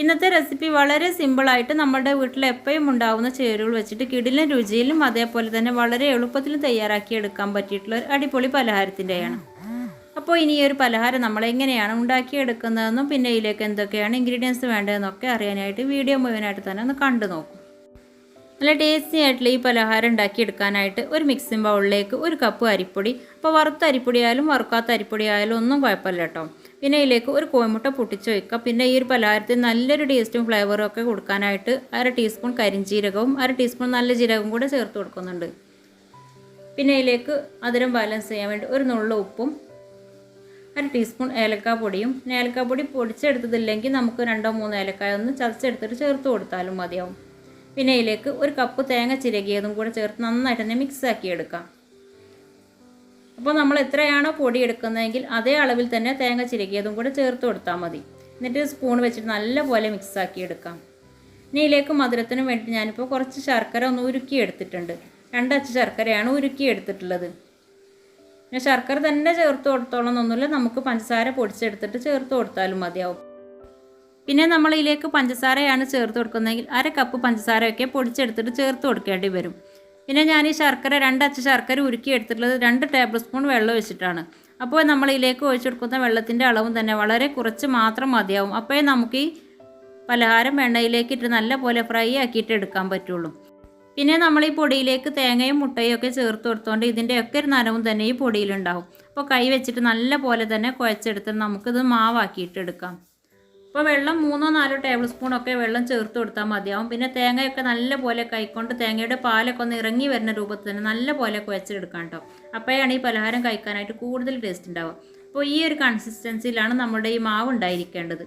ഇന്നത്തെ റെസിപ്പി വളരെ സിമ്പിളായിട്ട് നമ്മുടെ വീട്ടിൽ എപ്പോഴും ഉണ്ടാവുന്ന ചേരുവകൾ വെച്ചിട്ട് കിടിലൻ രുചിയിലും അതേപോലെ തന്നെ വളരെ എളുപ്പത്തിലും തയ്യാറാക്കി എടുക്കാൻ പറ്റിയിട്ടുള്ള ഒരു അടിപൊളി പലഹാരത്തിൻ്റെയാണ്. അപ്പോൾ ഇനി ഈ ഒരു പലഹാരം നമ്മൾ എങ്ങനെയാണ് ഉണ്ടാക്കിയെടുക്കുന്നതെന്നും പിന്നെ ഇതിലേക്ക് എന്തൊക്കെയാണ് ഇൻഗ്രീഡിയൻസ് വേണ്ടതെന്നൊക്കെ അറിയാനായിട്ട് വീഡിയോ മുഴുവനായിട്ട് തന്നെ ഒന്ന് കണ്ടു നോക്കും. നല്ല ടേസ്റ്റി ആയിട്ടുള്ള ഈ പലഹാരം ഉണ്ടാക്കിയെടുക്കാനായിട്ട് ഒരു മിക്സിംഗ് ബൗളിലേക്ക് 1 കപ്പ് അരിപ്പൊടി, അപ്പോൾ വറുത്ത അരിപ്പൊടി ആയാലും വറുക്കാത്ത അരിപ്പൊടി ആയാലും ഒന്നും കുഴപ്പമില്ല കേട്ടോ. പിന്നെ ഇതിലേക്ക് ഒരു കോഴിമുട്ട പൊട്ടിച്ച് വയ്ക്കുക. പിന്നെ ഈ ഒരു പലഹാരത്തിന് നല്ലൊരു ടേസ്റ്റും ഫ്ലേവറും ഒക്കെ കൊടുക്കാനായിട്ട് 1/2 ടീസ്പൂൺ കരിഞ്ജീരകവും 1/2 ടീസ്പൂൺ നല്ല ജീരകവും കൂടെ ചേർത്ത് കൊടുക്കുന്നുണ്ട്. പിന്നെ ഇതിലേക്ക് മധുരം ബാലൻസ് ചെയ്യാൻ വേണ്ടി ഒരു നുള്ള ഉപ്പും 1/2 ടീസ്പൂൺ ഏലക്കാപ്പൊടിയും. ഏലക്കാപ്പൊടി പൊടിച്ചെടുത്തതില്ലെങ്കിൽ നമുക്ക് 2-3 ഏലക്കായ ഒന്ന് ചതച്ചെടുത്തിട്ട് ചേർത്ത് കൊടുത്താലും മതിയാവും. പിന്നെ ഇതിലേക്ക് 1 കപ്പ് തേങ്ങ ചിരകിയതും കൂടെ ചേർത്ത് നന്നായിട്ട് തന്നെ മിക്സാക്കി എടുക്കാം. അപ്പോൾ നമ്മൾ എത്രയാണോ പൊടി എടുക്കുന്നതെങ്കിൽ അതേ അളവിൽ തന്നെ തേങ്ങ ചിരകിയതും കൂടെ ചേർത്ത് കൊടുത്താൽ മതി. എന്നിട്ട് സ്പൂൺ വെച്ചിട്ട് നല്ലപോലെ മിക്സാക്കി എടുക്കാം. ഇനി ഇതിലേക്ക് മധുരത്തിന് വേണ്ടി ഞാനിപ്പോൾ കുറച്ച് ശർക്കര ഒന്ന് ഉരുക്കി എടുത്തിട്ടുണ്ട്. 2 അച്ച് ശർക്കരയാണ് ഉരുക്കി എടുത്തിട്ടുള്ളത്. പിന്നെ ശർക്കര തന്നെ ചേർത്ത് കൊടുത്തോളം എന്നൊന്നുമില്ല, നമുക്ക് പഞ്ചസാര പൊടിച്ചെടുത്തിട്ട് ചേർത്ത് കൊടുത്താലും മതിയാവും. പിന്നെ നമ്മൾ ഇതിലേക്ക് പഞ്ചസാരയാണ് ചേർത്ത് കൊടുക്കുന്നതെങ്കിൽ 1/2 കപ്പ് പഞ്ചസാരയൊക്കെ പൊടിച്ചെടുത്തിട്ട് ചേർത്ത് കൊടുക്കേണ്ടി വരും. പിന്നെ ഞാൻ ഈ ശർക്കര 2 അച്ച് ശർക്കര ഉരുക്കി എടുത്തിട്ടുള്ളത് 2 ടേബിൾ സ്പൂൺ വെള്ളം ഒഴിച്ചിട്ടാണ്. അപ്പോൾ നമ്മൾ ഇതിലേക്ക് ഒഴിച്ചു കൊടുക്കുന്ന വെള്ളത്തിൻ്റെ അളവും തന്നെ വളരെ കുറച്ച് മാത്രം മതിയാവും. അപ്പോഴേ നമുക്ക് ഈ പലഹാരം എണ്ണയിലേക്ക് ഇട്ട് നല്ലപോലെ ഫ്രൈ ആക്കിയിട്ട് എടുക്കാൻ പറ്റുള്ളൂ. പിന്നെ നമ്മൾ ഈ പൊടിയിലേക്ക് തേങ്ങയും മുട്ടയും ഒക്കെ ചേർത്ത് കൊടുത്തുകൊണ്ട് ഇതിൻ്റെയൊക്കെ ഒരു നനവും തന്നെ ഈ പൊടിയിലുണ്ടാവും. അപ്പോൾ കൈ വെച്ചിട്ട് നല്ല പോലെ തന്നെ കുഴച്ചെടുത്തിട്ട് നമുക്കിത് മാവാക്കിയിട്ട് എടുക്കാം. അപ്പോൾ വെള്ളം 3-4 ടേബിൾ സ്പൂണൊക്കെ വെള്ളം ചേർത്ത് കൊടുത്താൽ മതിയാവും. പിന്നെ തേങ്ങയൊക്കെ നല്ലപോലെ കൈക്കൊണ്ട് തേങ്ങയുടെ പാലൊക്കെ ഒന്ന് ഇറങ്ങി വരുന്ന രൂപത്തിൽ തന്നെ നല്ലപോലെ കുഴച്ചെടുക്കാം കേട്ടോ. അപ്പോഴാണ് ഈ പലഹാരം കഴിക്കാനായിട്ട് കൂടുതൽ ടേസ്റ്റ് ഉണ്ടാവുക. അപ്പോൾ ഈ ഒരു കൺസിസ്റ്റൻസിയിലാണ് നമ്മുടെ ഈ മാവ് ഉണ്ടായിരിക്കേണ്ടത്.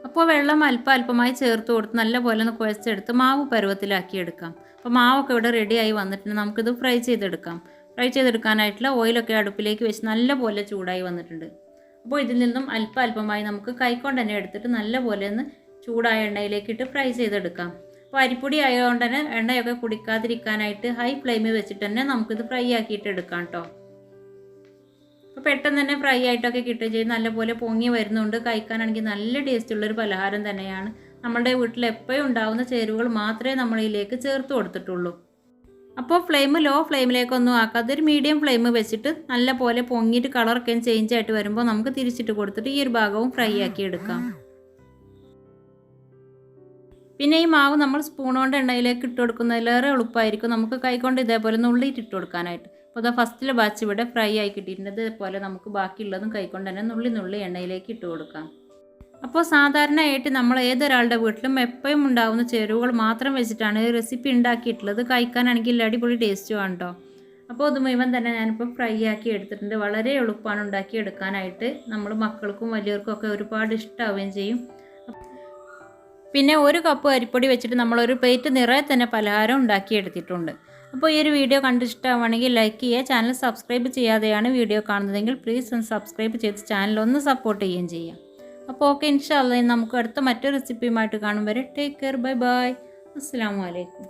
അപ്പോൾ വെള്ളം അല്പമായി ചേർത്ത് കൊടുത്ത് നല്ലപോലെ ഒന്ന് കുഴച്ചെടുത്ത് മാവ് പരുവത്തിലാക്കി എടുക്കാം. അപ്പോൾ മാവൊക്കെ ഇവിടെ റെഡിയായി വന്നിട്ടുണ്ട്. നമുക്കിത് ഫ്രൈ ചെയ്തെടുക്കാം. ഫ്രൈ ചെയ്തെടുക്കാനായിട്ടുള്ള ഓയിലൊക്കെ അടുപ്പിലേക്ക് വെച്ച് നല്ലപോലെ ചൂടായി വന്നിട്ടുണ്ട്. അപ്പോൾ ഇതിൽ നിന്നും അല്പമായി നമുക്ക് കൈക്കൊണ്ട് തന്നെ എടുത്തിട്ട് നല്ലപോലെ ഒന്ന് ചൂടായ എണ്ണയിലേക്ക് ഇട്ട് ഫ്രൈ ചെയ്തെടുക്കാം. അപ്പോൾ അരിപ്പൊടി ആയതുകൊണ്ട് തന്നെ എണ്ണയൊക്കെ കുടിക്കാതിരിക്കാനായിട്ട് ഹൈ ഫ്ലെയിമിൽ വെച്ചിട്ട് തന്നെ നമുക്കിത് ഫ്രൈ ആക്കിയിട്ട് എടുക്കാം കേട്ടോ. അപ്പോൾ പെട്ടെന്ന് തന്നെ ഫ്രൈ ആയിട്ടൊക്കെ കിട്ടുകയും ചെയ്ത് നല്ലപോലെ പൊങ്ങി വരുന്നുണ്ട്. കഴിക്കാനാണെങ്കിൽ നല്ല ടേസ്റ്റുള്ളൊരു പലഹാരം തന്നെയാണ്. നമ്മുടെ വീട്ടിൽ എപ്പോഴും ഉണ്ടാകുന്ന ചേരുവകൾ മാത്രമേ നമ്മൾ ഇതിലേക്ക് ചേർത്ത് കൊടുത്തിട്ടുള്ളൂ. അപ്പോൾ ഫ്ലെയിം ലോ ഫ്ലെയിമിലേക്കൊന്നും ആക്കാതെ ഒരു മീഡിയം ഫ്ലെയിം വെച്ചിട്ട് നല്ല പോലെ പൊങ്ങിയിട്ട് കളറൊക്കെ ചേഞ്ച് ആയിട്ട് വരുമ്പോൾ നമുക്ക് തിരിച്ചിട്ട് കൊടുത്തിട്ട് ഈ ഒരു ഭാഗവും ഫ്രൈ ആക്കി എടുക്കാം. പിന്നെ ഈ മാവ് നമ്മൾ സ്പൂൺ കൊണ്ട് എണ്ണയിലേക്ക് ഇട്ട് കൊടുക്കുന്നതിലേറെ എളുപ്പമായിരിക്കും നമുക്ക് കൈകൊണ്ട് ഇതേപോലെ നുള്ളിയിട്ട് ഇട്ട് കൊടുക്കാനായിട്ട്. അപ്പോൾ അത് ഫസ്റ്റിലെ ബാച്ച് ഇവിടെ ഫ്രൈ ആയി കിട്ടിയിട്ടുണ്ട്. ഇതേപോലെ നമുക്ക് ബാക്കിയുള്ളതും കൈകൊണ്ട് തന്നെ നുള്ളി എണ്ണയിലേക്ക് ഇട്ട് കൊടുക്കാം. അപ്പോൾ സാധാരണയായിട്ട് നമ്മൾ ഏതൊരാളുടെ വീട്ടിലും എപ്പോഴും ഉണ്ടാകുന്ന ചേരുവകൾ മാത്രം വെച്ചിട്ടാണ് ഈ റെസിപ്പി ഉണ്ടാക്കിയിട്ടുള്ളത്. കഴിക്കാനാണെങ്കിൽ അടിപൊളി ടേസ്റ്റുമാണ് കേട്ടോ. അപ്പോൾ അത് മുഴുവൻ തന്നെ ഞാനിപ്പോൾ ഫ്രൈ ആക്കി എടുത്തിട്ടുണ്ട്. വളരെ എളുപ്പമാണ് ഉണ്ടാക്കിയെടുക്കാനായിട്ട്. നമ്മൾ മക്കൾക്കും വലിയവർക്കും ഒക്കെ ഒരുപാട് ഇഷ്ടമാവുകയും ചെയ്യും. പിന്നെ 1 കപ്പ് അരിപ്പൊടി വെച്ചിട്ട് നമ്മളൊരു പ്ലേറ്റ് നിറയെ തന്നെ പലഹാരം ഉണ്ടാക്കിയെടുത്തിട്ടുണ്ട്. അപ്പോൾ ഈ ഒരു വീഡിയോ കണ്ടിഷ്ടമാണെങ്കിൽ ലൈക്ക് ചെയ്യുക. ചാനൽ സബ്സ്ക്രൈബ് ചെയ്യാതെയാണ് വീഡിയോ കാണുന്നതെങ്കിൽ പ്ലീസ് ഒന്ന് സബ്സ്ക്രൈബ് ചെയ്ത് ചാനൽ ഒന്ന് സപ്പോർട്ട് ചെയ്യുകയും ചെയ്യാം. അപ്പോൾ ഓക്കെ, ഇൻഷാ അല്ലാഹ് നമുക്ക് അടുത്ത മറ്റൊരു റെസിപ്പിയുമായിട്ട് കാണും വരെ ടേക്ക് കെയർ, ബൈ ബൈ, അസ്സലാമു അലൈക്കും.